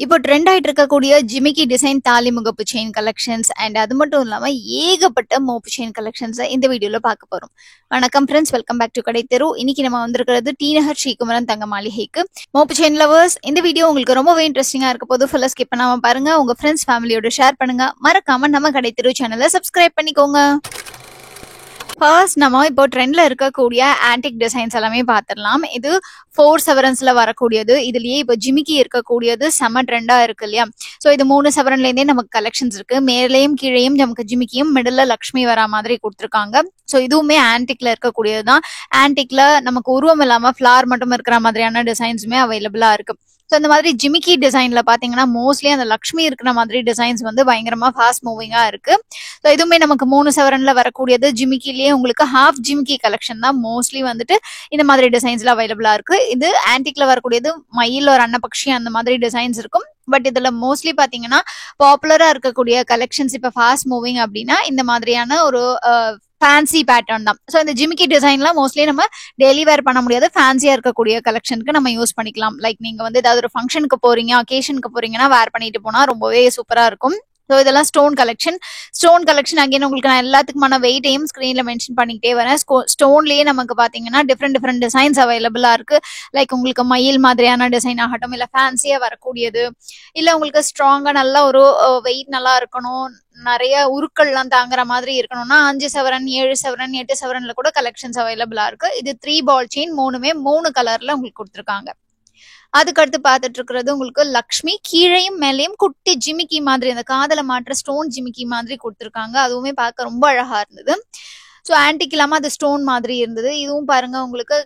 இப்போ ட்ரெண்ட் ஆயிட்டு இருக்கக்கூடிய ஜிமிக்கி டிசைன் தாலி முகப்பு செயின் கலெக்ஷன்ஸ் அண்ட் அது மட்டும் இல்லாம ஏகப்பட்ட மோப்பு செயின் கலெக்ஷன்ஸ் இந்த வீடியோல பார்க்க போறோம். வணக்கம் ஃப்ரெண்ட்ஸ், வெல்கம் பேக் டு கடை தெரு. இன்னைக்கு நம்ம வந்திருக்கிறது டி நகர் ஸ்ரீகுமரன் தங்க மாளிகைக்கு. மோப்பு செயின் லவர்ஸ், இந்த வீடியோ உங்களுக்கு ரொம்பவே இன்ட்ரெஸ்டிங்கா இருக்க போது ஃபுல்லா ஸ்கிப் பண்ணாம பாருங்க. உங்க ஃப்ரெண்ட்ஸ் ஃபேமிலியோட ஷேர் பண்ணுங்க. மறக்காம நம்ம கடை தெரு சேனலை சப்ஸ்கிரைப் பண்ணிக்கோங்க. ஃபர்ஸ்ட் நம்ம இப்போ ட்ரெண்ட்ல இருக்கக்கூடிய ஆன்டிக் டிசைன்ஸ் எல்லாமே பார்த்துடலாம். இது 4 செவரன்ஸ்ல வரக்கூடியது. இதுலயே இப்போ ஜிமிக்கி இருக்கக்கூடியது செம ட்ரெண்டா இருக்கு இல்லையா? ஸோ இது 3 செவரன்ல இருந்தே நமக்கு கலெக்ஷன்ஸ் இருக்கு. மேலேயும் கீழேயும் நமக்கு ஜிமிக்கியும் மிடில் லக்ஷ்மி வரா மாதிரி கொடுத்துருக்காங்க. ஸோ இதுவுமே ஆன்டிக்ல இருக்கக்கூடியதுதான். ஆன்டிக்ல நமக்கு உருவம் இல்லாம ஃபிளார் மட்டும் இருக்கிற மாதிரியான டிசைன்ஸுமே அவைலபிளா இருக்கு. ஸோ இந்த மாதிரி ஜிமிக்கி டிசைன்ல பாத்தீங்கன்னா மோஸ்ட்லி அந்த லக்ஷ்மி இருக்கிற மாதிரி டிசைன்ஸ் வந்து பயங்கரமா ஃபாஸ்ட் மூவிங்கா இருக்கு. ஸோ இதுவுமே நமக்கு 3 செவரன்ல வரக்கூடியது. ஜிமிக்கிலேயே உங்களுக்கு ஹாஃப் ஜிமிக்கி கலெக்ஷன் தான் மோஸ்ட்லி வந்துட்டு இந்த மாதிரி டிசைன்ஸ்ல அவைலபிளா இருக்கு. இது ஆன்டிக்ல வரக்கூடியது மயில் ஒரு அன்னபக்ஷி அந்த மாதிரி டிசைன்ஸ் இருக்கும். பட் இதுல மோஸ்ட்லி பாத்தீங்கன்னா பாப்புலரா இருக்கக்கூடிய கலெக்ஷன்ஸ் இப்ப ஃபாஸ்ட் மூவிங் அப்படின்னா இந்த மாதிரியான ஒரு ஃபேன்சி பேட்டர்ன் தான். ஸோ இந்த ஜிமிக்கி டிசைன்லாம் மோஸ்ட்லி நம்ம டெய்லி வேர் பண்ண முடியாது, ஃபேன்சியா இருக்கக்கூடிய கலெக்ஷனுக்கு நம்ம யூஸ் பண்ணிக்கலாம். லைக் நீங்க வந்து ஏதாவது ஒரு ஃபங்க்ஷனுக்கு போறீங்க, அகேஷனுக்கு போறீங்கன்னா வேர் பண்ணிட்டு போனா ரொம்பவே சூப்பரா இருக்கும். ஸோ இதெல்லாம் ஸ்டோன் கலெக்ஷன் அகைன் உங்களுக்கு நான் எல்லாத்துக்குமான வெயிட்டையும் ஸ்க்ரீன்ல மென்ஷன் பண்ணிக்கிட்டே வரேன். ஸ்டோன்லயே நமக்கு பாத்தீங்கன்னா டிஃப்ரெண்ட் டிசைன்ஸ் அவைலபிளா இருக்கு. லைக் உங்களுக்கு மயில் மாதிரியான டிசைன் ஆகட்டும், இல்ல ஃபேன்சியா வரக்கூடியது, இல்ல உங்களுக்கு ஸ்ட்ராங்கா நல்லா ஒரு வெயிட் நல்லா இருக்கணும், நிறைய உருக்கள்லாம் தாங்குற மாதிரி இருக்கணும்னா 5 செவரன் 7 செவரன் 8 செவரன்ல கூட கலெக்ஷன்ஸ் அவைலபிளா இருக்கு. இது 3 பால் செயின், மூணுமே 3 கலர்ல உங்களுக்கு கொடுத்துருக்காங்க. அதுக்கடுத்து பார்த்துட்டு இருக்கிறது உங்களுக்கு லக்ஷ்மி, கீழையும் மேலேயும் குட்டி ஜிமிக்கி மாதிரி அந்த காதல மாற்ற ஸ்டோன் ஜிமிக்கி மாதிரி கொடுத்துருக்காங்க. அதுவுமே பார்க்க ரொம்ப அழகா இருந்தது. ஸோ ஆன்டிக் இல்லாம அது ஸ்டோன் மாதிரி இருந்தது. இதுவும் பாருங்க உங்களுக்கு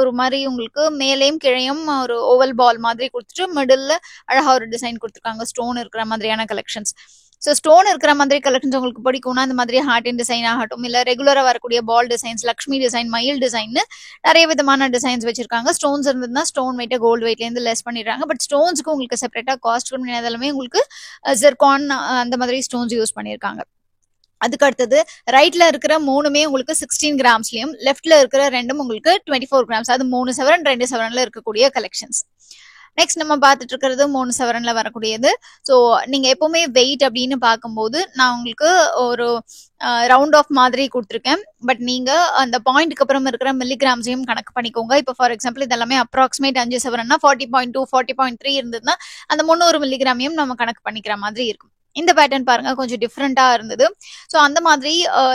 ஒரு மாதிரி உங்களுக்கு மேலேயும் கிழையும் ஒரு ஓவல் பால் மாதிரி கொடுத்துட்டு மிடில் அழகா ஒரு டிசைன் கொடுத்துருக்காங்க ஸ்டோன் இருக்கிற மாதிரியான கலெக்ஷன்ஸ். ஸோ ஸ்டோன் இருக்கிற மாதிரி கலெக்ஷன்ஸ் உங்களுக்கு பிடிக்கும்னா இந்த மாதிரி ஹார்ட் அண்ட் டிசைன் ஆகட்டும், இல்லை ரெகுலராக வரக்கூடிய பால் டிசைன்ஸ், லக்ஷ்மி டிசைன், மயில் டிசைன், நிறைய விதமான டிசைன்ஸ் வச்சிருக்காங்க. ஸ்டோன்ஸ் இருந்ததுன்னா ஸ்டோன் வெயிட்டை கோல்டு வெயிட்லேருந்து லெஸ் பண்ணிடுறாங்க. பட் ஸ்டோன்ஸுக்கு உங்களுக்கு செப்பரேட்டாக காஸ்ட் எல்லாமே உங்களுக்கு ஜெர்கான் அந்த மாதிரி ஸ்டோன்ஸ் யூஸ் பண்ணியிருக்காங்க. அதுக்கு அடுத்தது ரைட்ல இருக்கிற மூணுமே உங்களுக்கு 16 கிராம்ஸ்லயும், லெஃப்ட்ல இருக்கிற ரெண்டும் உங்களுக்கு 24 கிராம்ஸ், அது 3 செவரன் 2 செவரன்ல இருக்கக்கூடிய கலெக்ஷன்ஸ். நெக்ஸ்ட் நம்ம பார்த்துட்டு இருக்கிறது 3 செவரன்ல வரக்கூடியது. ஸோ நீங்க எப்பவுமே வெயிட் அப்படின்னு பார்க்கும்போது நான் உங்களுக்கு ஒரு ரவுண்ட் ஆஃப் மாதிரி கொடுத்துருக்கேன். பட் நீங்க அந்த பாயிண்ட்க்கு அப்புறம் இருக்கிற மில்லிகிராம்ஸையும் கணக்கு பண்ணிக்கோங்க. இப்போ ஃபார் எக்ஸாம்பிள் இதெல்லாமே அப்ராக்சிமேட் 5 செவரன்னா 40.2 40.3 இருந்ததுன்னா அந்த 300 மில்லிகிராமையும் நம்ம கணக்கு பண்ணிக்கிற மாதிரி இருக்கும். இந்த பேட்டர்ன் பாருங்க கொஞ்சம் டிஃப்ரெண்டா இருந்தது. ஸோ அந்த மாதிரி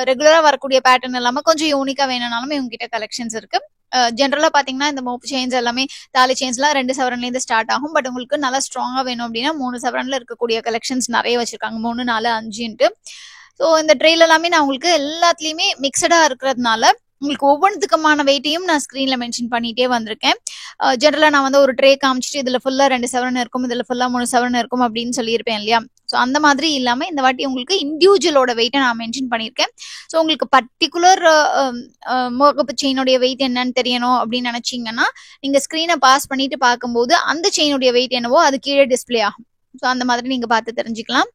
ரெகுலரா வரக்கூடிய பேட்டர்ன் இல்லாம கொஞ்சம் யூனிக்கா வேணும்னாலும் இவங்ககிட்ட கலெக்ஷன்ஸ் இருக்கு. ஜென்ரலா பாத்தீங்கன்னா இந்த மோப்பு செயின்ஸ் எல்லாமே தாலி செயின்ஸ்லாம் 2 செவரன்ல இருந்து ஸ்டார்ட் ஆகும். பட் உங்களுக்கு நல்லா ஸ்ட்ராங்கா வேணும் அப்படின்னா 3 செவரன்ல இருக்கக்கூடிய கலெக்ஷன்ஸ் நிறைய வச்சிருக்காங்க, 3 4 5. ஸோ இந்த ட்ரெயில் எல்லாமே நான் உங்களுக்கு எல்லாத்துலயுமே மிக்சடா இருக்கிறதுனால உங்களுக்கு ஒவ்வொன்றுத்துக்குமான வெயிட்டையும் நான் ஸ்கிரீன்ல மென்ஷன் பண்ணிட்டே வந்திருக்கேன். ஜென்ரலா நான் வந்து ஒரு ட்ரே காமிச்சிட்டு இதுல ஃபுல்லா 2 செவரன் இருக்கும், இதுல ஃபுல்லா 3 செவரன் இருக்கும் அப்படின்னு சொல்லியிருப்பேன் இல்லையா? ஸோ அந்த மாதிரி இல்லாம இந்த வாட்டி உங்களுக்கு இண்டிவிஜுவலோட வெயிட்டை நான் மென்ஷன் பண்ணியிருக்கேன். ஸோ உங்களுக்கு பர்டிகுலர் முகப்பு செயினுடைய வெயிட் என்னன்னு தெரியணும் அப்படின்னு நினைச்சீங்கன்னா நீங்க ஸ்கிரீனை பாஸ் பண்ணிட்டு பார்க்கும்போது அந்த செயினுடைய வெயிட் என்னவோ அது கீழே டிஸ்பிளே ஆகும். ஸோ அந்த மாதிரி நீங்க பார்த்து தெரிஞ்சுக்கலாம்.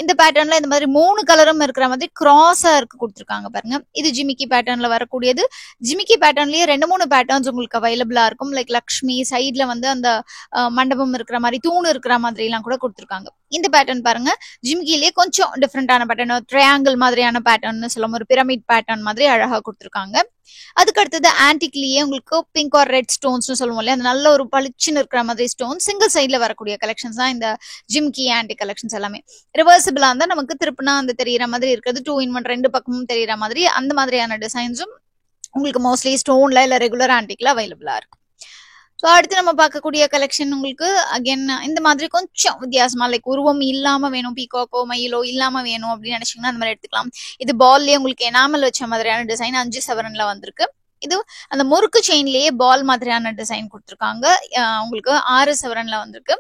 இந்த பேட்டர்ன்ல இந்த மாதிரி 3 கலரும் இருக்கிற மாதிரி கிராஸா இருக்கு கொடுத்துருக்காங்க பாருங்க. இது ஜிமிக்கி பேட்டர்ன்ல வரக்கூடியது. ஜிமிக்கி பேட்டர்ன்லயே 2-3 பேட்டர்ன்ஸ் உங்களுக்கு அவைலபிளா இருக்கும். லைக் லக்ஷ்மி சைட்ல வந்து அந்த மண்டபம் இருக்கிற மாதிரி, தூண் இருக்கிற மாதிரி எல்லாம் கூட கொடுத்துருக்காங்க. இந்த பேட்டர்ன் பாருங்க ஜிமிக்கிலேயே கொஞ்சம் டிஃப்ரெண்டான பேட்டர்ன், ட்ரையாங்கிள் மாதிரியான பேட்டர்ன் சொல்லும், ஒரு பிரமிட் பேட்டர்ன் மாதிரி அழகா கொடுத்துருக்காங்க. அதுக்கு அடுத்தது ஆன்டிக்லயே உங்களுக்கு பிங்க் ஆர் ரெட் ஸ்டோன்ஸ் சொல்லுவோம் இல்லையா, அந்த நல்ல ஒரு பளிச்சுன்னு இருக்கிற மாதிரி ஸ்டோன் சிங்கிள் சைட்ல வரக்கூடிய கலெக்ஷன்ஸ் தான் இந்த ஜிம்கி ஆன்டிக் கலெக்ஷன்ஸ் எல்லாமே. ரிவர்சிபிளா இருந்தா நமக்கு திருப்பினா அந்த தெரியற மாதிரி இருக்கிறது, 2 in 1 2 பக்கமும் தெரியற மாதிரி அந்த மாதிரியான டிசைன்ஸும் உங்களுக்கு மோஸ்ட்லி ஸ்டோன்ல இல்ல ரெகுலர் ஆன்டிக்ல அவைலபிளா இருக்கும். ஸோ அடுத்து நம்ம பார்க்கக்கூடிய கலெக்ஷன் உங்களுக்கு அகைன் இந்த மாதிரி கொஞ்சம் வித்தியாசமா, லைக் உருவம் இல்லாம வேணும், பீகாக்கோ மயிலோ இல்லாம வேணும் அப்படின்னு நினைச்சீங்கன்னா அந்த மாதிரி எடுத்துக்கலாம். இது பால்லயே உங்களுக்கு எனாமல் வச்ச மாதிரியான டிசைன் 5 செவரன்ல வந்திருக்கு. இது அந்த முறுக்கு செயின்லயே பால் மாதிரியான டிசைன் கொடுத்துருக்காங்க, உங்களுக்கு 6 செவரன்ல வந்திருக்கு.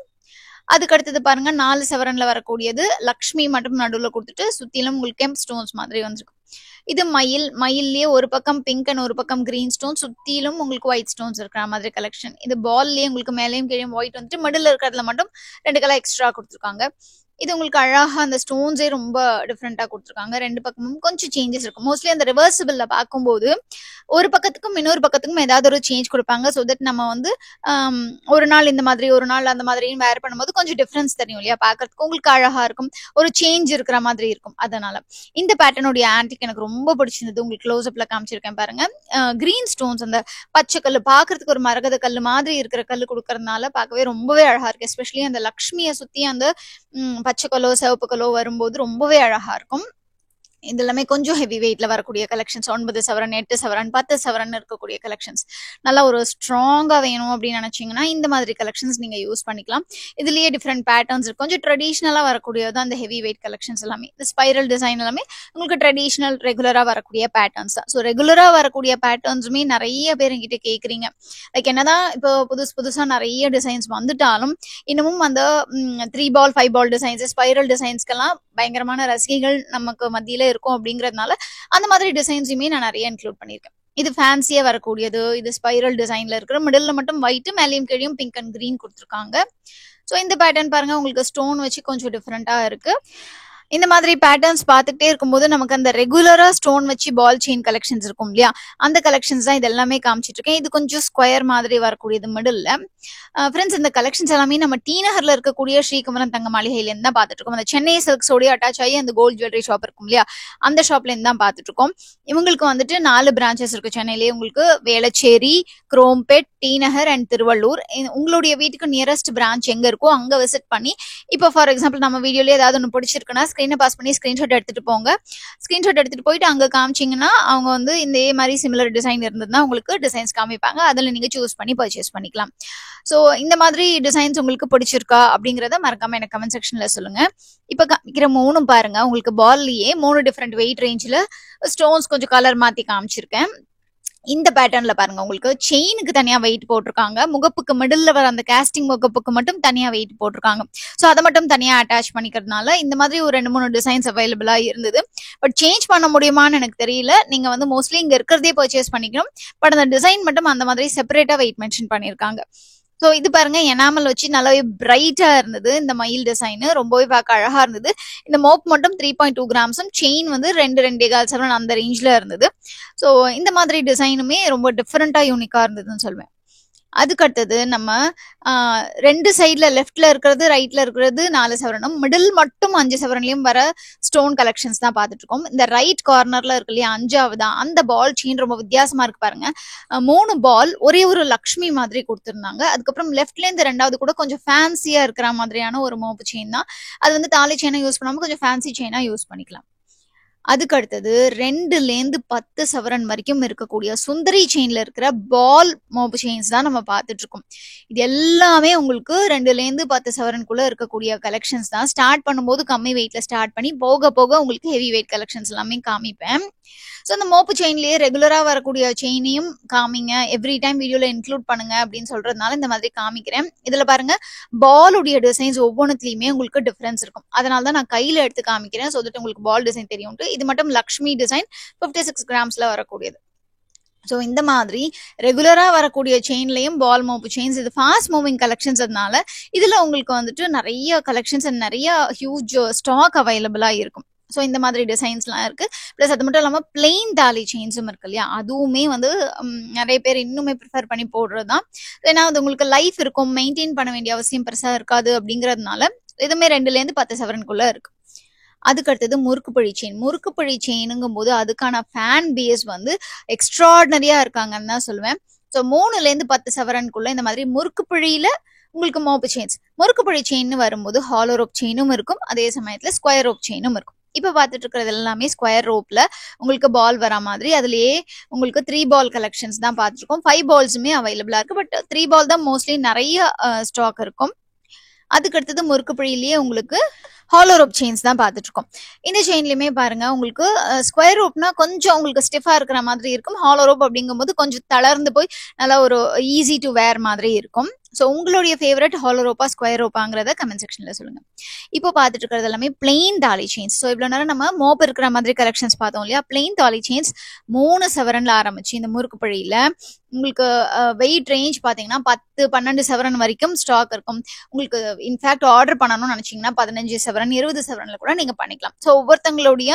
அதுக்கு அடுத்தது பாருங்க 4 செவரன்ல வரக்கூடியது லக்ஷ்மி மட்டும் நடுவில் கொடுத்துட்டு சுத்திலும் உங்களுக்கு கெம்ப் ஸ்டோன்ஸ் மாதிரி வந்திருக்கு. இது மயில்லயே ஒரு பக்கம் பிங்க் அண்ட் ஒரு பக்கம் கிரீன் ஸ்டோன், சுத்திலும் உங்களுக்கு ஒயிட் ஸ்டோன்ஸ் இருக்கிற மாதிரி கலெக்ஷன். இது பால்லயே உங்களுக்கு மேலேயும் கீழே ஒயிட் வந்துட்டு மிடில் இருக்கிறதுல மட்டும் 2 கலர் எக்ஸ்ட்ரா கொடுத்துருக்காங்க. இது உங்களுக்கு அழகா அந்த ஸ்டோன்ஸே ரொம்ப டிஃப்ரெண்டா கொடுத்துருக்காங்க. ரெண்டு பக்கமும் கொஞ்சம் சேஞ்சஸ் இருக்கும். மோஸ்ட்லி அந்த ரிவர்சிபிள்ல பார்க்கும்போது ஒரு பக்கத்துக்கும் இன்னொரு பக்கத்துக்கும் ஏதாவது ஒரு சேஞ்ச் கொடுப்பாங்க. ஸோ தட் நம்ம வந்து ஒரு நாள் இந்த மாதிரி ஒரு நாள் அந்த மாதிரின்னு வேர் பண்ணும்போது கொஞ்சம் டிஃப்ரென்ஸ் தெரியும் இல்லையா, பார்க்கறதுக்கு உங்களுக்கு அழகா இருக்கும், ஒரு சேஞ்ச் இருக்கிற மாதிரி இருக்கும். அதனால இந்த பேட்டர்னுடைய ஆன்டிக் எனக்கு ரொம்ப பிடிச்சிருந்தது. உங்களுக்கு க்ளோஸ் அப்ல காமிச்சிருக்கேன் பாருங்க. கிரீன் ஸ்டோன்ஸ், அந்த பச்சை கல் பார்க்கறதுக்கு ஒரு மரகத கல் மாதிரி இருக்கிற கல் கொடுக்கறதுனால பார்க்கவே ரொம்பவே அழகா இருக்கு. எஸ்பெஷலி அந்த லக்ஷ்மியை சுத்தி அந்த பச்சை கலோ சிவப்பு கலோ வரும்போது ரொம்பவே அழகா இருக்கும். இது எல்லாமே கொஞ்சம் ஹெவி வெயிட்ல வரக்கூடிய கலெக்ஷன்ஸ். 9 சவரன் 8 சவரன் 10 சவரன் இருக்கக்கூடிய கலெக்ஷன்ஸ். நல்லா ஒரு ஸ்ட்ராங்கா வேணும் அப்படின்னு நினைச்சீங்கன்னா இந்த மாதிரி கலெக்ஷன்ஸ் நீங்க யூஸ் பண்ணிக்கலாம். இதுலயே டிஃப்ரெண்ட் பேட்டர்ன்ஸ் இருக்கு. கொஞ்சம் ட்ரெடிஷ்னலா வரக்கூடியது அந்த ஹெவி வெயிட் கலெக்ஷன்ஸ் எல்லாமே. இந்த ஸ்பைரல் டிசைன் எல்லாமே உங்களுக்கு ட்ரெடிஷ்னல் ரெகுலரா வரக்கூடிய பேட்டர்ன்ஸ் தான். ஸோ ரெகுலரா வரக்கூடிய பேட்டர்ன்ஸுமே நிறைய பேர் என்கிட்ட கேட்குறீங்க. லைக் என்னதான் இப்போ புதுசா நிறைய டிசைன்ஸ் வந்துட்டாலும் இன்னமும் அந்த 3 பால் 5 பால் டிசைன்ஸ் ஸ்பைரல் டிசைன்ஸ்க்கெல்லாம் பயங்கரமான ரசிகைகள் நமக்கு மத்தியில இருக்கும். அப்படிங்கறதுனால அந்த மாதிரி டிசைன்ஸுமே நான் நிறைய இன்க்ளூட் பண்ணியிருக்கேன். இது ஃபேன்சியா வரக்கூடியது. இது ஸ்பைரல் டிசைன்ல இருக்கிற, மிடில்ல மட்டும் ஒயிட், மேலேயும் கீழேயும் பிங்க் அண்ட் கிரீன் கொடுத்துருக்காங்க. ஸோ இந்த பேட்டர்ன் பாருங்க, உங்களுக்கு ஸ்டோன் வச்சு கொஞ்சம் டிஃப்ரெண்டா இருக்கு. இந்த மாதிரி பேட்டர்ன்ஸ் பார்த்துட்டே இருக்கும்போது நமக்கு அந்த ரெகுலரா ஸ்டோன் வச்சு பால் செயின் கலெக்ஷன்ஸ் இருக்கும் இல்லையா, அந்த கலெக்ஷன்ஸ் தான் இது எல்லாமே காமிச்சிட்டு இருக்கேன். இது கொஞ்சம் ஸ்கொயர் மாதிரி வரக்கூடியது மிடில்ல. ஃப்ரெண்ட்ஸ், இந்த கலெக்ஷன்ஸ் எல்லாமே நம்ம டி நகர்ல இருக்கக்கூடிய ஸ்ரீகுமரன் தங்க மாளிகையில இருந்து தான் பார்த்துட்டு இருக்கோம். அந்த சென்னை சில்க்ஸோடய அட்டாச் ஆகி அந்த கோல்ட் ஜுவல்லரி ஷாப் இருக்கும் இல்லையா, அந்த ஷாப்ல இருந்து தான் பார்த்துட்டு இருக்கோம். இவங்களுக்கு வந்துட்டு 4 பிரான்ச்சஸ் இருக்கு சென்னையிலேயே. உங்களுக்கு வேளச்சேரி, குரோம்பேட், டி நகர் அண்ட் திருவள்ளூர். உங்களுடைய வீட்டுக்கு நியரஸ்ட் பிரான்ச் எங்க இருக்கோ அங்க விசிட் பண்ணி, இப்போ ஃபார் எக்ஸாம்பிள் நம்ம வீடியோல ஏதாவது ஒன்று பிடிச்சிருக்குன்னா ஸ்கிரீனை பாஸ் பண்ணி ஸ்கிரீன்ஷாட் எடுத்துட்டு போங்க. ஸ்கிரீன்ஷாட் எடுத்துட்டு போயிட்டு அங்க காமிச்சிங்கன்னா அவங்க வந்து இந்த மாதிரி சிமிலர் டிசைன் இருந்ததுன்னா உங்களுக்கு டிசைன்ஸ் காமிப்பாங்க. அதில் நீங்க சூஸ் பண்ணி பர்ச்சேஸ் பண்ணிக்கலாம். ஸோ இந்த மாதிரி டிசைன்ஸ் உங்களுக்கு பிடிச்சிருக்கா அப்படிங்கறத மறக்காம எனக்கு கமெண்ட் செக்ஷன்ல சொல்லுங்க. இப்ப காமிக்கிற 3 பாருங்க, உங்களுக்கு பால்லயே 3 டிஃப்ரெண்ட் வெயிட் ரேஞ்சில் ஸ்டோன்ஸ் கொஞ்சம் கலர் மாத்தி காமிச்சிருக்கேன். இந்த பேட்டர்ன்ல பாருங்க, உங்களுக்கு செயினுக்கு தனியா வெயிட் போட்டிருக்காங்க. முகப்புக்கு மிடில்ல வர அந்த காஸ்டிங் முகப்புக்கு மட்டும் தனியா வெயிட் போட்டிருக்காங்க. ஸோ அதை மட்டும் தனியா அட்டாச் பண்ணிக்கிறதுனால இந்த மாதிரி ஒரு 2-3 டிசைன்ஸ் அவைலபிளா இருந்தது. பட் சேஞ்ச் பண்ண முடியுமான்னு எனக்கு தெரியல. நீங்க வந்து மோஸ்ட்லி இங்க இருக்கிறதே பர்ச்சேஸ் பண்ணிக்கணும். பட் அந்த டிசைன் மட்டும் அந்த மாதிரி செப்பரேட்டா வெயிட் மென்ஷன் பண்ணிருக்காங்க. ஸோ இது பாருங்க, எனாமல் வச்சு நல்லாவே பிரைட்டா இருந்தது. இந்த மயில் டிசைன் ரொம்பவே பார்க்க அழகா இருந்தது. இந்த மோப் மட்டும் 3.2 கிராம்ஸும், செயின் வந்து 2.25 சவரன் அந்த ரேஞ்ச்ல இருந்தது. ஸோ இந்த மாதிரி டிசைனுமே ரொம்ப டிஃப்ரெண்டா யூனிக்கா இருந்ததுன்னு சொல்லுவேன். அதுக்கு அடுத்தது நம்ம 2 சைட்ல லெஃப்ட்ல இருக்கிறது ரைட்ல இருக்கிறது 4 சவரனும், மிடில் மட்டும் 5 சவரன்லயும் வர ஸ்டோன் கலெக்ஷன்ஸ் தான் பார்த்துட்டு இருக்கோம். இந்த ரைட் கார்னர்ல இருக்கு இல்லையா 5ஆவதா, அந்த பால் செயின் ரொம்ப வித்தியாசமா இருக்கு பாருங்க. 3 பால் ஒரே ஒரு லக்ஷ்மி மாதிரி கொடுத்துருந்தாங்க. அதுக்கப்புறம் லெஃப்ட்ல இருந்து 2வது கூட கொஞ்சம் ஃபேன்சியா இருக்கிற மாதிரியான ஒரு மோப்பு செயின் தான். அது வந்து தாலி செயினா யூஸ் பண்ணாம கொஞ்சம் ஃபேன்சி செயினா யூஸ் பண்ணிக்கலாம். அதுக்கு அடுத்தது 2லேருந்து 10 சவரன் வரைக்கும் இருக்கக்கூடிய சுந்தரி செயின்ல இருக்கிற பால் மோப்பு செயின்ஸ் தான் நம்ம பார்த்துட்டு இருக்கோம். இது எல்லாமே உங்களுக்கு 2லேருந்து 10 சவரனுக்குள்ள இருக்கக்கூடிய கலெக்ஷன்ஸ் தான். ஸ்டார்ட் பண்ணும்போது கம்மி வெயிட்ல ஸ்டார்ட் பண்ணி போக போக உங்களுக்கு ஹெவி வெயிட் கலெக்ஷன்ஸ் எல்லாமே காமிப்பேன். ஸோ அந்த மோப்பு செயின்லயே ரெகுலரா வரக்கூடிய செயினையும் காமிங்க, எவ்ரி டைம் வீடியோல இன்க்ளூட் பண்ணுங்க அப்படின்னு சொல்றதுனால இந்த மாதிரி காமிக்கிறேன். இதுல பாருங்க, பாலுடைய டிசைன்ஸ் ஒவ்வொன்றுலயுமே உங்களுக்கு டிஃபரன்ஸ் இருக்கும். அதனால தான் நான் கையில எடுத்து காமிக்கிறேன். ஸோ தட் உங்களுக்கு பால் டிசைன் தெரியும். இது மட்டும் லக்ஷ்மி டிசைன் 56 கிராம்ஸ்ல வரக்கூடியது. ஸோ இந்த மாதிரி ரெகுலரா வரக்கூடிய செயின்லயும் பால் மோப்பு செயின்ஸ், இது ஃபாஸ்ட் மூவிங் கலெக்ஷன்ஸ். அதனால இதுல உங்களுக்கு வந்துட்டு நிறைய கலெக்ஷன்ஸ் அண்ட் நிறைய ஹியூஜ் ஸ்டாக் அவைலபிளா இருக்கும். ஸோ இந்த மாதிரி டிசைன்ஸ்லாம் இருக்கு. ப்ளஸ் அது மட்டும் இல்லாமல் பிளெயின் தாலி செயின்ஸும் இருக்கு இல்லையா, அதுவுமே வந்து நிறைய பேர் இன்னுமே ப்ரிஃபர் பண்ணி போடுறது தான். ஏன்னா அது உங்களுக்கு லைஃப் இருக்கும், மெயின்டைன் பண்ண வேண்டிய அவசியம் பெருசா இருக்காது. அப்படிங்கிறதுனால இதுவுமே 2லேருந்து 10 சவரனுக்குள்ள இருக்கு. அதுக்கு அடுத்தது முறுக்குப்பழி செயின். முறுக்குப்பழி செயினுங்கும் போது அதுக்கான ஃபேன் பேஸ் வந்து எக்ஸ்ட்ராடினரியா இருக்காங்கன்னு தான் சொல்லுவேன். ஸோ 3லேருந்து 10 சவரனுக்குள்ள இந்த மாதிரி முறுக்குப்பழியில உங்களுக்கு மோப்பு செயின்ஸ். முறுக்குப்பழி செயின் வரும்போது ஹாலோ ரோப் செயினும் இருக்கும், அதே சமயத்துல ஸ்கொயர் ரோப் செயினும் இருக்கும். இப்ப பாத்துட்டு இருக்கிறது எல்லாமே ஸ்கொயர் ரோப்ல உங்களுக்கு பால் வர மாதிரி. அதுலயே உங்களுக்கு 3 பால் கலெக்ஷன்ஸ் தான் பார்த்துருக்கோம். 5 பால்ஸுமே அவைலபிளா இருக்கு. பட் 3 பால் தான் மோஸ்ட்லி நிறைய ஸ்டாக் இருக்கும். அதுக்கு அடுத்தது முறுக்குப்பழியிலேயே உங்களுக்கு ஹாலோ ரோப் செயின்ஸ் தான் பார்த்துட்டு இருக்கோம். இந்த செயின்லயுமே பாருங்க, உங்களுக்கு ஸ்கொயர் ரோப்னா கொஞ்சம் உங்களுக்கு ஸ்டிஃபா இருக்கிற மாதிரி இருக்கும். ஹாலோ ரோப் அப்படிங்கும்போது கொஞ்சம் தளர்ந்து போய் நல்லா ஒரு ஈஸி டு வேர் மாதிரி இருக்கும். ஸோ உங்களுடைய ஃபேவரட் ஹாலோ ரோப்பா ஸ்கொயர் ரோப்பாங்கிறத கமெண்ட் செக்ஷன்ல சொல்லுங்க. இப்போ பார்த்துட்டு இருக்கிறது எல்லாமே பிளெயின் தாலி செயின்ஸ். ஸோ இவ்வளோ நேரம் நம்ம மோப் இருக்கிற மாதிரி கலெக்ஷன்ஸ் பார்த்தோம் இல்லையா? பிளெயின் தாலி செயின்ஸ் 3 சவரன்ல ஆரம்பிச்சு இந்த முறுக்கு பழியில உங்களுக்கு வெயிட் ரேஞ்ச் பார்த்தீங்கன்னா 10-12 சவரன் வரைக்கும் ஸ்டாக் இருக்கும். உங்களுக்கு இன்ஃபேக்ட் ஆர்டர் பண்ணணும்னு நினைச்சீங்கன்னா 15 சவரன் 20 சவரன்ல கூட நீங்க பண்ணிக்கலாம். ஸோ ஒவ்வொருத்தங்களுடைய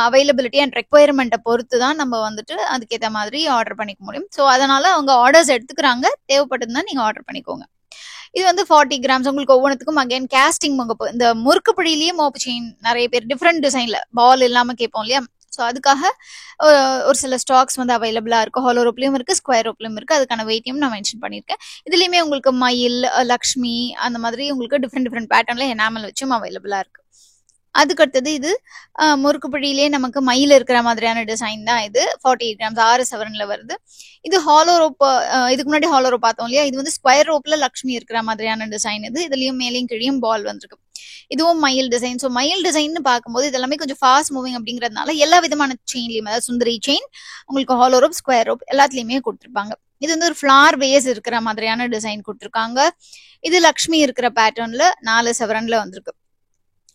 அவைலபிலிட்டி அண்ட் ரெக்வயர்மெண்ட்டை பொறுத்து தான் நம்ம வந்துட்டு அதுக்கேற்ற மாதிரி ஆர்டர் பண்ணிக்க முடியும். ஸோ அதனால அவங்க ஆர்டர்ஸ் எடுத்துக்கிறாங்க, தேவைப்பட்டதுன்னா நீங்க ஆர்டர் பண்ணிக்கோங்க. இது வந்து 40 கிராம்ஸ் உங்களுக்கு ஒவ்வொன்றுத்துக்கும் அகைன் கேஸ்டிங் முகப்பு. இந்த முறுக்கு பிடியிலேயே மோப்பு செயின் நிறைய பேர் டிஃப்ரெண்ட் டிசைன்ல பால் இல்லாம கேட்போம் இல்லையா? ஸோ அதுக்காக ஒரு சில ஸ்டாக்ஸ் வந்து அவைலபிளா இருக்கு. ஹாலோ ரோப்லயும் இருக்கு, ஸ்கொயர் ரோப்லயும் இருக்கு. அதுக்கான வெயிட்டையும் நான் மென்ஷன் பண்ணியிருக்கேன். இதுலயுமே உங்களுக்கு மயில், லக்ஷ்மி அந்த மாதிரி உங்களுக்கு டிஃப்ரெண்ட் பேட்டர்ன்ல எனாமல் வச்சும் அவைலபிளா இருக்கு. அதுக்கடுத்தது இது முறுக்கு பிடியிலே நமக்கு மயில் இருக்கிற மாதிரியான டிசைன் தான் இது. 48 கிராம்ஸ் 6 சவரன்ல வருது. இது ஹாலோ ரோப். இதுக்கு முன்னாடி ஹாலோ ரோப் பார்த்தோம் இல்லையா? இது வந்து ஸ்கொயர் ரோப்ல லக்ஷ்மி இருக்கிற மாதிரியான டிசைன் இது. இதுலயும் மேலேயும் கீழேயும் பால் வந்திருக்கு. இதுவும் மயில் டிசைன். ஸோ மயில் டிசைன் பார்க்கும்போது இதெல்லாமே கொஞ்சம் ஃபாஸ்ட் மூவிங் அப்படிங்கிறதுனால எல்லா விதமான செயின்லயும், அதாவது சுந்தரி செயின், உங்களுக்கு ஹாலோ ரோப், ஸ்கொயர் ரோப் எல்லாத்துலயுமே கொடுத்துருப்பாங்க. இது வந்து ஒரு ஃபிளார் வேஸ் இருக்கிற மாதிரியான டிசைன் கொடுத்துருக்காங்க. இது லக்ஷ்மி இருக்கிற பேட்டர்ன்ல 4 சவரன்ல வந்திருக்கு.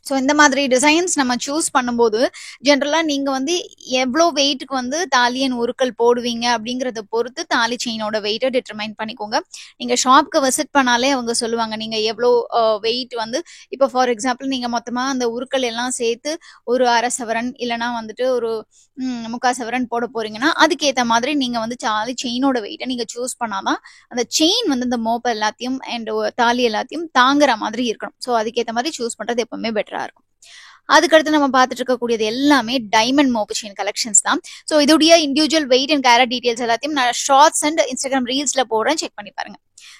ஸோ இந்த மாதிரி டிசைன்ஸ் நம்ம சூஸ் பண்ணும்போது ஜென்ரலாக நீங்கள் வந்து எவ்வளோ வெயிட்டுக்கு வந்து தாலி அண்ட் உருக்கள் போடுவீங்க அப்படிங்கிறத பொறுத்து தாலி செயினோட வெயிட்டை டிட்டர்மைன் பண்ணிக்கோங்க. நீங்கள் ஷாப்க்கு விசிட் பண்ணாலே அவங்க சொல்லுவாங்க நீங்கள் எவ்வளோ வெயிட் வந்து, இப்போ ஃபார் எக்ஸாம்பிள் நீங்கள் மொத்தமாக அந்த உருக்கள் எல்லாம் சேர்த்து ஒரு 1/2 சவரன் இல்லைனா வந்துட்டு ஒரு 3/4 சவரன் போட போறீங்கன்னா அதுக்கேற்ற மாதிரி நீங்கள் வந்து தாலி செயினோட வெயிட்டை நீங்கள் சூஸ் பண்ணாதான் அந்த செயின் வந்து இந்த மோப்பை எல்லாத்தையும் அண்ட் தாலி எல்லாத்தையும் தாங்குற மாதிரி இருக்கணும். ஸோ அதுக்கேற்ற மாதிரி சூஸ் பண்ணுறது எப்பவுமே பெட்டரா இருக்கும். அதுக்கடுத்து நம்ம பார்த்துட்டு இருக்கக்கூடியது எல்லாமே டைமண்ட் மோப்பு செயின் கலெக்ஷன்ஸ் தான். ஸோ இதோடைய individual weight and carat details எல்லாத்தையும் நான் ஷார்ட்ஸ் அண்ட் இன்ஸ்டாகிராம் ரீல்ஸ்ல போடுறேன், செக் பண்ணி பாருங்க.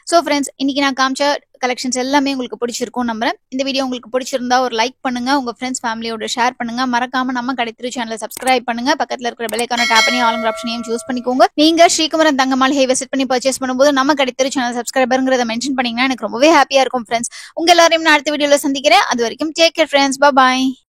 ஸோ ஃப்ரெண்ட்ஸ், இன்னைக்கு நான் காமிச்ச கலெக்ஷன்ஸ் எல்லாமே உங்களுக்கு பிடிச்சிருக்கும் நம்புறேன். இந்த வீடியோ உங்களுக்கு பிடிச்சிருந்தா ஒரு லைக் பண்ணுங்க, உங்க ஃப்ரெண்ட்ஸ் ஃபேமிலியோட ஷேர் பண்ணுங்க. மறக்காம நம்ம கடைத்திரு சேனலை சப்ஸ்கிரைப் பண்ணுங்க. பக்கத்துல இருக்கிற பெல் ஐகானை டேப் பண்ணி ஆல் ஆப்ஷனையும் சூஸ் பண்ணிக்கோங்க. நீங்க ஸ்ரீகுமரன் தங்கமாளிகை விசிட் பண்ணி பர்ச்சேஸ் பண்ணும்போது நம்ம கடைத்திரு சேனல் சப்ஸ்கிரைபர்ங்கிறத மென்ஷன் பண்ணீங்கன்னா எனக்கு ரொம்பவே ஹாப்பியா இருக்கும் ஃப்ரெண்ட்ஸ். உங்க எல்லாரையும் நான் அடுத்த வீடியோல சந்திக்கிறேன். அது வரைக்கும் டேக் கேர் ஃப்ரெண்ட்ஸ். பாய்.